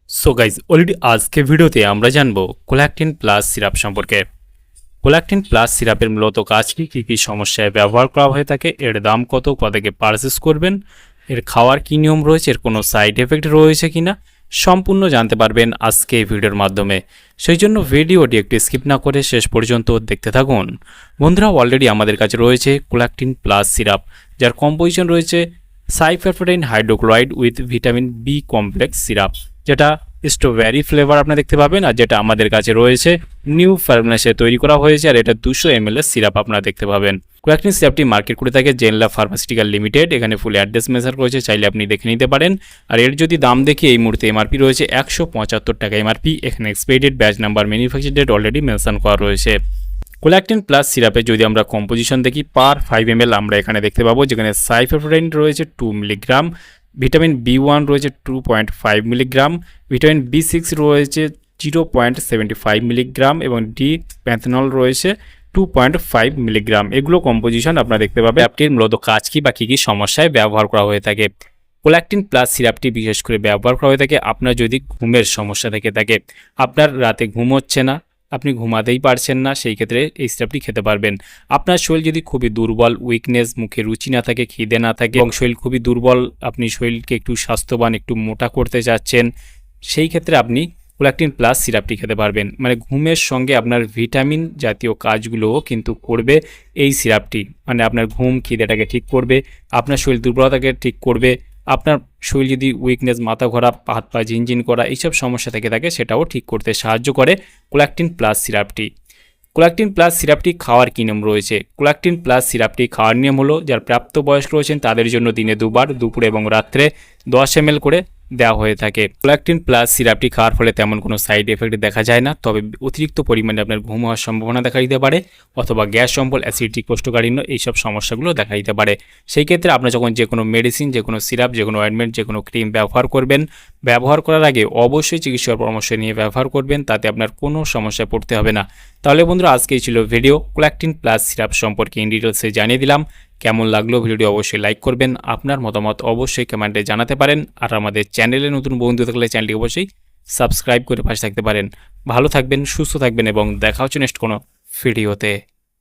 So guys already আজকে ভিডিওতে আমরা জানবো কোল্যাক্টিন প্লাস সিরাপ সম্পর্কে। কোল্যাক্টিন প্লাস সিরাপের মূলত কাজ কী সমস্যায় ব্যবহার করা হয়ে থাকে, এর দাম কত, থেকে পারচেস করবেন, এর খাওয়ার কী নিয়ম রয়েছে, এর কোনো সাইড এফেক্ট রয়েছে কিনা সম্পূর্ণ জানতে পারবেন আজকে এই ভিডিওর মাধ্যমে। সেই জন্য ভিডিওটি একটু স্কিপ না করে শেষ পর্যন্ত দেখতে থাকুন। বন্ধুরা, অলরেডি আমাদের কাছে রয়েছে কোল্যাক্টিন প্লাস সিরাপ, যার কম্পোজিশন রয়েছে সাইফেরফেটাইন hydrochloride with vitamin B complex syrup, যেটা স্ট্রবেরি ফ্লেভার আপনারা দেখতে পাবেন, আর যেটা আমাদের কাছে রয়েছে নিউ ফার্মুলেশনে তৈরি করা হয়েছে, আর এটা 200 ml এর সিরাপ আপনারা দেখতে পাবেন। কোল্যাক্টিন সিরাপটি মার্কেট করে থাকে জেনলা ফার্মাসিউটিক্যাল লিমিটেড। এখানে ফুল অ্যাড্রেস মেনশন রয়েছে, চাইলে আপনি দেখে নিতে পারেন। আর এর যদি দাম দেখি এই মুহূর্তে এমআরপি রয়েছে 175 টাকা এমআরপি। এখানে expiry date, batch number, manufacture date already mention করা রয়েছে। কোল্যাক্টিন প্লাস সিরাপে যদি আমরা কম্পোজিশন দেখি পার 5 ml আমরা এখানে দেখতে পাবো, যেখানে সাইফেরফেটাইন রয়েছে 2 মিলিগ্রাম, ভিটামিন B1 রয়েছে 2.5 মিলিগ্রাম, ভিটামিন B6 রয়েছে 0.75 মিলিগ্রাম এবং ডি প্যান্থেনল রয়েছে 2.5 মিলিগ্রাম। এগুলো কম্পোজিশন আপনারা দেখতে পাবেন। সিরাপটির মূলত কাজ কী বা কী সমস্যায় ব্যবহার করা হয়ে থাকে। কোল্যাক্টিন প্লাস সিরাপটি বিশেষ করে ব্যবহার করা হয়ে থাকে আপনার যদি ঘুমের সমস্যা থেকে থাকে, আপনার রাতে ঘুম হচ্ছে না, আপনি ঘুমাতেই পারছেন না, সেই ক্ষেত্রে এই সিরাপটি খেতে পারবেন। আপনার শরীর যদি খুবই দুর্বল, উইকনেস, মুখে রুচি না থাকে, খিদে না থাকে এবং শরীর খুবই দুর্বল, আপনি শরীরকে একটু স্বাস্থ্যবান, একটু মোটা করতে চাচ্ছেন, সেই ক্ষেত্রে আপনি কোল্যাক্টিন প্লাস সিরাপটি খেতে পারবেন। মানে ঘুমের সঙ্গে আপনার ভিটামিন জাতীয় কাজগুলোও কিন্তু করবে এই সিরাপটি। মানে আপনার ঘুম, খিদেটাকে ঠিক করবে, আপনার শরীর দুর্বলতাকে ঠিক করবে, আপনার শরীর যদি উইকনেস, মাথা ঘোরা, হাত পা ঝিনঝিন করা এইসব সমস্যা থেকে থাকে সেটাও ঠিক করতে সাহায্য করে কোল্যাক্টিন প্লাস সিরাপটি। কোল্যাক্টিন প্লাস সিরাপটি খাওয়ার কী নিয়ম রয়েছে? কোল্যাক্টিন প্লাস সিরাপটি খাওয়ার নিয়ম হলো, যারা প্রাপ্তবয়স্ক রয়েছেন তাদের জন্য দিনে 2 বার, দুপুরে এবং রাত্রে 10 ml করে দেওয়া হয়ে থাকে। কোল্যাক্টিন প্লাস সিরাপটি খাওয়ার ফলে তেমন কোনো সাইড এফেক্ট দেখা যায় না, তবে অতিরিক্ত পরিমাণে আপনার ঘুম হওয়ার সম্ভাবনা দেখা দিতে পারে, অথবা গ্যাস অম্বল, অ্যাসিডিটি, কোষ্ঠকাঠিন্য এইসব সমস্যাগুলো দেখা দিতে পারে। সেই ক্ষেত্রে আপনার যখন যে কোনো মেডিসিন, যে কোনো সিরাপ, যে কোনো অয়েন্টমেন্ট, যে কোনো ক্রিম ব্যবহার করবেন, ব্যবহার করার আগে অবশ্যই চিকিৎসার পরামর্শ নিয়ে ব্যবহার করবেন, তাতে আপনার কোনো সমস্যায় পড়তে হবে না। তাহলে বন্ধুরা, আজকেই ছিল ভিডিও কোল্যাক্টিন প্লাস সিরাপ সম্পর্কে ইন ডিটেলসে জানিয়ে দিলাম। কেমন লাগলো ভিডিওটি অবশ্যই লাইক করবেন, আপনার মতামত অবশ্যই কমেন্টে জানাতে পারেন, আর আমাদের চ্যানেলে নতুন বন্ধু থাকলে চ্যানেলটি অবশ্যই সাবস্ক্রাইব করে পাশে থাকতে পারেন। ভালো থাকবেন, সুস্থ থাকবেন এবং দেখা হচ্ছে নেক্সট কোনো ভিডিওতে।